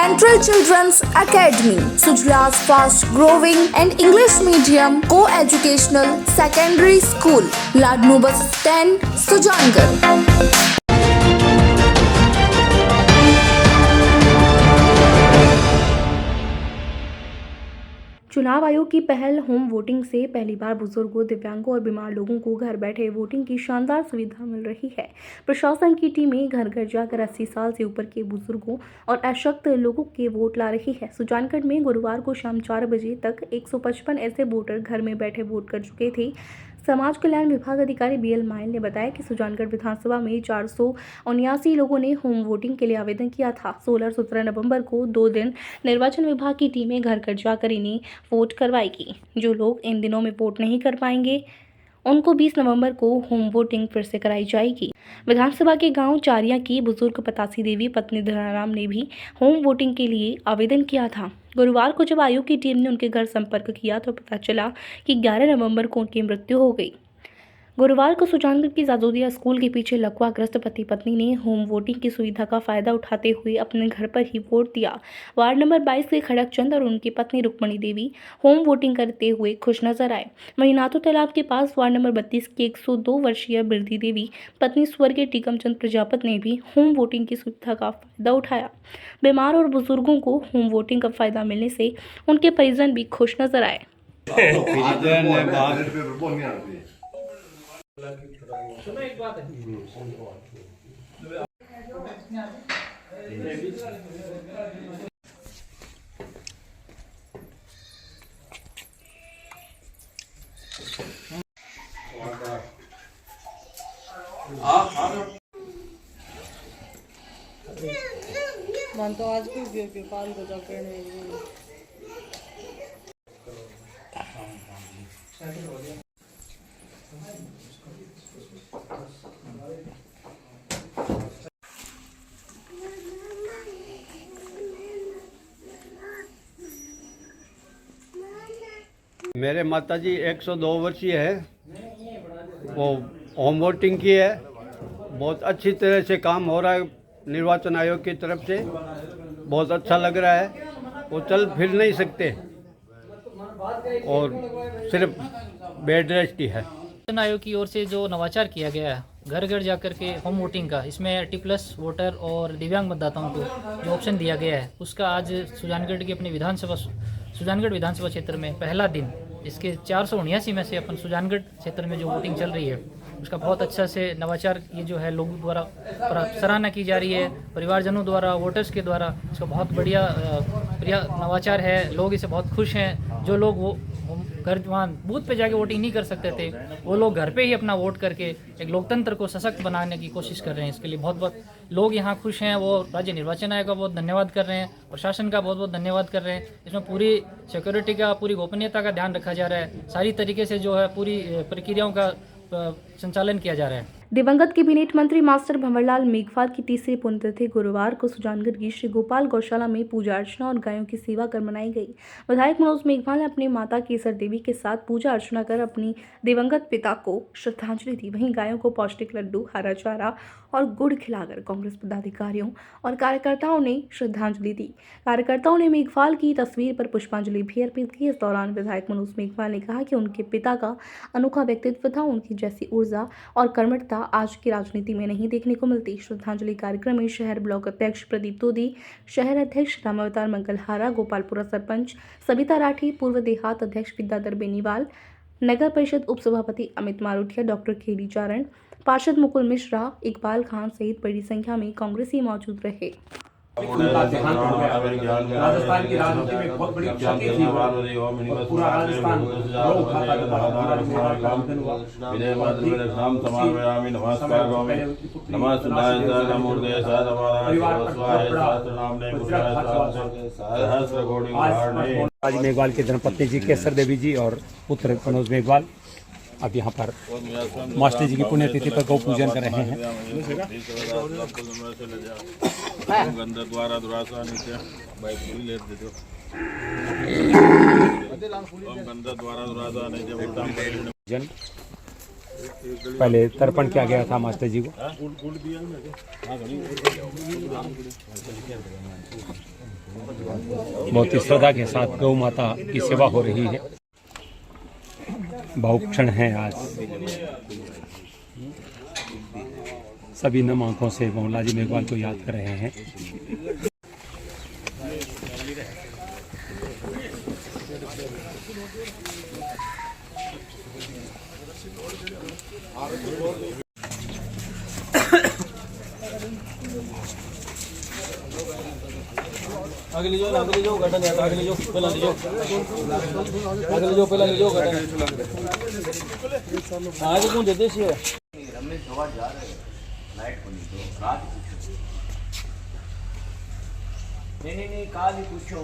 Central Children's Academy, Sujla's fast growing and English medium co-educational secondary school, Ladnu Bus Stand, Sujangarh. चुनाव आयोग की पहल home voting से पहली बार बुजुर्गों, दिव्यांगों और बीमार लोगों को घर बैठे वोटिंग की शानदार सुविधा मिल रही है। प्रशासन की टीमें घर घर जाकर 80 साल से ऊपर के बुजुर्गों और अशक्त लोगों के वोट ला रही है। सुजानगढ़ में गुरुवार को शाम 4 बजे तक 155 ऐसे वोटर घर में बैठे वोट कर चुके थे। समाज कल्याण विभाग अधिकारी BL मायल ने बताया कि सुजानगढ़ विधानसभा में 479 लोगों ने होम वोटिंग के लिए आवेदन किया था। 16-17 नवंबर को 2 दिन निर्वाचन विभाग की टीमें घर घर जाकर इन्हें वोट करवाएगी। जो लोग इन दिनों में वोट नहीं कर पाएंगे उनको 20 नवंबर को होम वोटिंग फिर से कराई जाएगी। विधानसभा के गांव चारिया की बुजुर्ग पतासी देवी पत्नी धनाराम ने भी होम वोटिंग के लिए आवेदन किया था। गुरुवार को जब आयोग की टीम ने उनके घर संपर्क किया तो पता चला कि 11 नवंबर को उनकी मृत्यु हो गई। गुरुवार को सुजानगढ़ की जादोदिया स्कूल के पीछे लकवाग्रस्त पति पत्नी ने होम वोटिंग की सुविधा का फायदा उठाते हुए अपने घर पर ही वोट दिया। वार्ड नंबर 22 के खड़कचंद और उनकी पत्नी रुक्मणी देवी होम वोटिंग करते हुए खुश नजर आए। वहीं नाथो तालाब के पास वार्ड नंबर 32 की 102 वर्षीय बिरधी देवी पत्नी स्वर्गीय टीकमचंद प्रजापति ने भी होम वोटिंग की सुविधा का फायदा उठाया। बीमार और बुजुर्गों को होम वोटिंग का फायदा मिलने से उनके परिजन भी खुश नजर आए। सुनो एक बात है। मन तो आज भी पाल को जाकर मेरे माताजी 102 वर्षीय है, वो होम वोटिंग की है। बहुत अच्छी तरह से काम हो रहा है निर्वाचन आयोग की तरफ से, बहुत अच्छा लग रहा है। वो चल फिर नहीं सकते और सिर्फ बेड रेस्ट ही है। निर्वाचन आयोग की ओर से जो नवाचार किया गया है घर घर जाकर के होम वोटिंग का, इसमें 80+ वोटर और दिव्यांग मतदाताओं को जो ऑप्शन दिया गया है उसका आज सुजानगढ़ की अपनी सुजानगढ़ विधानसभा क्षेत्र में पहला दिन, इसके 479 में से अपन सुजानगढ़ क्षेत्र में जो वोटिंग चल रही है उसका बहुत अच्छा से नवाचार ये जो है लोगों द्वारा सराहना की जा रही है, परिवारजनों द्वारा, वोटर्स के द्वारा। इसका बहुत बढ़िया नवाचार है। लोग इसे बहुत खुश हैं। जो लोग वो घर वहाँ बूथ पे जाके वोटिंग नहीं कर सकते थे वो लोग घर पे ही अपना वोट करके एक लोकतंत्र को सशक्त बनाने की कोशिश कर रहे हैं। इसके लिए बहुत बहुत लोग यहाँ खुश हैं। वो राज्य निर्वाचन आयोग का बहुत धन्यवाद कर रहे हैं, प्रशासन का बहुत बहुत धन्यवाद कर रहे हैं। इसमें पूरी सिक्योरिटी का, पूरी गोपनीयता का ध्यान रखा जा रहा है। सारी तरीके से जो है पूरी प्रक्रियाओं का संचालन किया जा रहा है। दिवंगत कैबिनेट मंत्री मास्टर भंवरलाल मेघवाल की तीसरी पुण्यतिथि गुरुवार को सुजानगढ़ की श्री गोपाल गौशाला में पूजा अर्चना और गायों की सेवा कर मनाई गई। विधायक मनोज मेघवाल ने अपनी माता केसर देवी के साथ पूजा अर्चना कर अपनी दिवंगत पिता को श्रद्धांजलि दी। वहीं गायों को पौष्टिक लड्डू, हरा चारा और गुड़ खिलाकर कांग्रेस पदाधिकारियों और कार्यकर्ताओं ने श्रद्धांजलि दी। कार्यकर्ताओं ने मेघवाल की तस्वीर पर पुष्पांजलि भी अर्पित की। इस दौरान विधायक मनोज मेघवाल ने कहा कि उनके पिता का अनोखा व्यक्तित्व था, उनकी जैसी ऊर्जा और कर्मठता आज की राजनीति में नहीं देखने को मिलती। श्रद्धांजलि कार्यक्रम में शहर ब्लॉक अध्यक्ष प्रदीप तोदी, शहर अध्यक्ष रामावतार मंगलहारा, गोपालपुरा सरपंच सबिता राठी, पूर्व देहात अध्यक्ष विद्याधर बेनीवाल, नगर परिषद उपसभापति अमित मारोटिया, डॉक्टर केडी चारण, पार्षद मुकुल मिश्रा, इकबाल खान सहित बड़ी संख्या में कांग्रेसी मौजूद रहे। राजस्थान की राजनीति में बहुत बड़ी क्षति थी। पूरा राजस्थान आज मेघवाल की धर्मपत्नी जी केसर देवी जी और पुत्र मनोज मेघवाल अब यहाँ पर मास्टर जी की पुण्यतिथि पर गौ पूजन कर रहे हैं। पहले तर्पण किया गया था मास्टर जी को। बहुत ही श्रद्धा के साथ गौ माता की सेवा हो रही है। भावुक क्षण है आज। सभी नम आंखों से मोहनलाल जी मेघवाल को याद कर रहे हैं। आगे ले जाओ गठन है, आगे ले जाओ पहला ले जाओ, आगे ले जाओ पहला ले जाओ गठन। आगे कौन देते हैं? रमेश सवाल जा रहे हैं लाइट को नहीं दो रात पूछो नहीं काल ही पूछो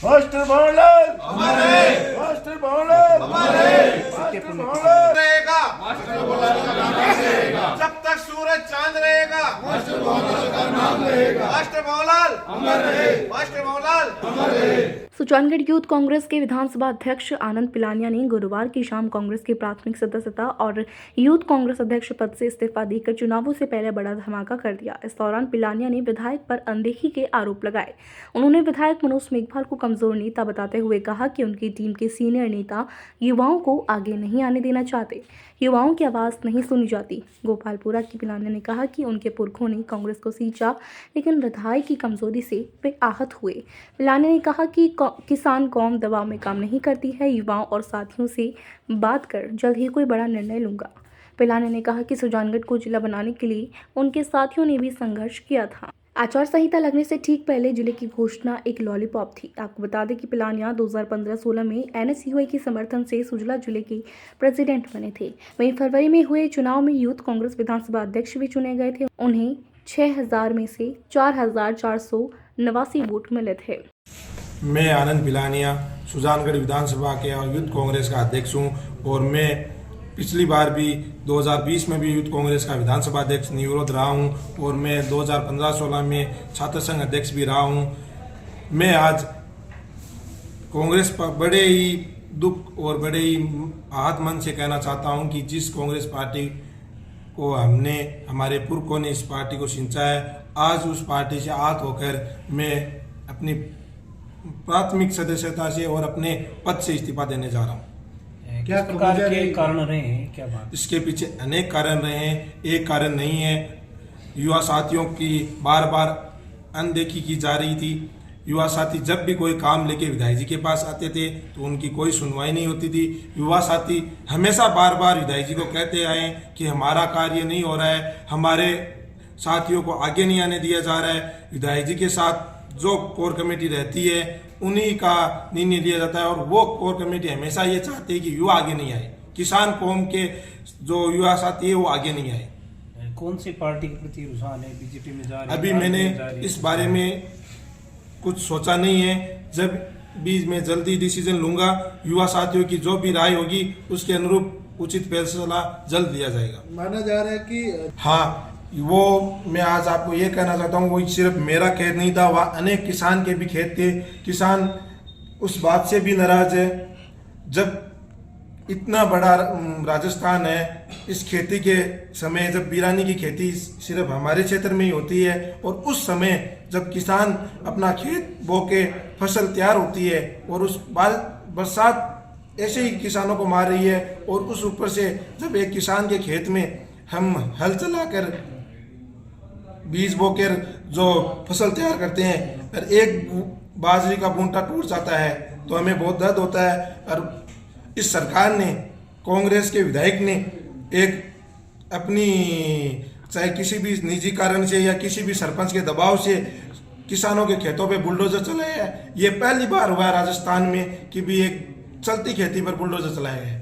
मास्टर मोहनलाल हमारे, मास्टर मोहनलाल हमारे, मास्टर मोहनलाल रहेगा, मास्टर मोहनलाल का नाम रहेगा, जब तक सूरज चांद रहेगा, मास्टर मोहनलाल का नाम रहेगा, मास्टर मोहनलाल हमारे, मास्टर मोहनलाल हमारे। सुजानगढ़ यूथ कांग्रेस के विधानसभा अध्यक्ष आनंद पिलानिया ने गुरुवार की शाम कांग्रेस की प्राथमिक सदस्यता और यूथ कांग्रेस अध्यक्ष पद से इस्तीफा देकर चुनावों से पहले बड़ा धमाका कर दिया। इस दौरान पिलानिया ने विधायक पर अनदेखी के आरोप लगाए। उन्होंने विधायक मनोज मेघवाल को कमजोर नेता बताते हुए कहा कि उनकी टीम के सीनियर नेता युवाओं को आगे नहीं आने देना चाहते, युवाओं की आवाज़ नहीं सुनी जाती। गोपालपुरा की पिलानिया ने कहा कि उनके पुरखों ने कांग्रेस को सींचा, लेकिन विधायक की कमजोरी से वे आहत हुए। पिलानिया ने कहा कि किसान कौम दबाव में काम नहीं करती है, युवाओं और साथियों से बात कर जल्द ही कोई बड़ा निर्णय लूंगा। पिलानिया ने कहा कि सुजानगढ़ को जिला बनाने के लिए उनके साथियों ने भी संघर्ष किया था। आचार संहिता लगने से ठीक पहले जिले की घोषणा एक लॉलीपॉप थी। आपको बता दें कि पिलानिया 2015-16 में NSUI के समर्थन से सुजला जिले के प्रेसिडेंट बने थे। वहीं फरवरी में हुए चुनाव में यूथ कांग्रेस विधानसभा अध्यक्ष भी चुने गए थे। उन्हें 6000 में से 4489 वोट मिले थे। मैं आनंद पिलानिया सुजानगढ़ विधानसभा के और यूथ कांग्रेस का अध्यक्ष हूं और मैं पिछली बार भी 2020 में भी यूथ कांग्रेस का विधानसभा अध्यक्ष निवृत्त रहा हूं और मैं 2015-16 में छात्र संघ अध्यक्ष भी रहा हूं। मैं आज कांग्रेस पर बड़े ही दुख और बड़े ही आहत मन से कहना चाहता हूं कि जिस कांग्रेस पार्टी को हमने हमारे पुरखों ने इस पार्टी को सिंचा है, आज उस पार्टी से आहत होकर मैं अपनी प्राथमिक सदस्यता से और अपने पद से इस्तीफा देने जा रहा हूँ। क्या प्रकार के कारण रहे हैं, क्या बात? इसके पीछे अनेक कारण रहे हैं, एक कारण नहीं है। युवा साथियों की बार बार अनदेखी की जा रही थी। युवा साथी जब भी कोई काम लेके विधायक जी के पास आते थे तो उनकी कोई सुनवाई नहीं होती थी। युवा साथी हमेशा बार बार विधायक जी को कहते आए कि हमारा कार्य नहीं हो रहा है, हमारे साथियों को आगे नहीं आने दिया जा रहा है। विधायक जी के साथ जो कोर कमेटी रहती है उन्हीं का निर्णय लिया जाता है और वो कोर कमेटी हमेशा ये चाहती है कि युवा आगे नहीं आए, किसान कौम के जो युवा साथी है वो आगे नहीं आए। कौन सी पार्टी के प्रति रुझान है? बीजेपी में जा रही है? अभी मैंने इस बारे में कुछ सोचा नहीं है। जब भी मैं जल्दी डिसीजन लूंगा, युवा साथियों की जो भी राय होगी उसके अनुरूप उचित फैसला जल्द लिया जाएगा। माना जा रहा है कि हाँ, वो मैं आज आपको ये कहना चाहता हूँ, वो सिर्फ मेरा खेत नहीं था, वहाँ अनेक किसान के भी खेत थे। किसान उस बात से भी नाराज है, जब इतना बड़ा राजस्थान है, इस खेती के समय जब बिरानी की खेती सिर्फ हमारे क्षेत्र में ही होती है और उस समय जब किसान अपना खेत बो के फसल तैयार होती है और उस बरसात ऐसे ही किसानों को मार रही है और उस ऊपर से जब एक किसान के खेत में हम हल चलाकर बीज बोकर जो फसल तैयार करते हैं और एक बाजरी का बूंटा टूट जाता है तो हमें बहुत दर्द होता है। और इस सरकार ने, कांग्रेस के विधायक ने एक अपनी चाहे किसी भी निजी कारण से या किसी भी सरपंच के दबाव से किसानों के खेतों पे बुलडोजर चलाया है। ये पहली बार हुआ है राजस्थान में कि भी एक चलती खेती पर बुलडोजर चलाया है।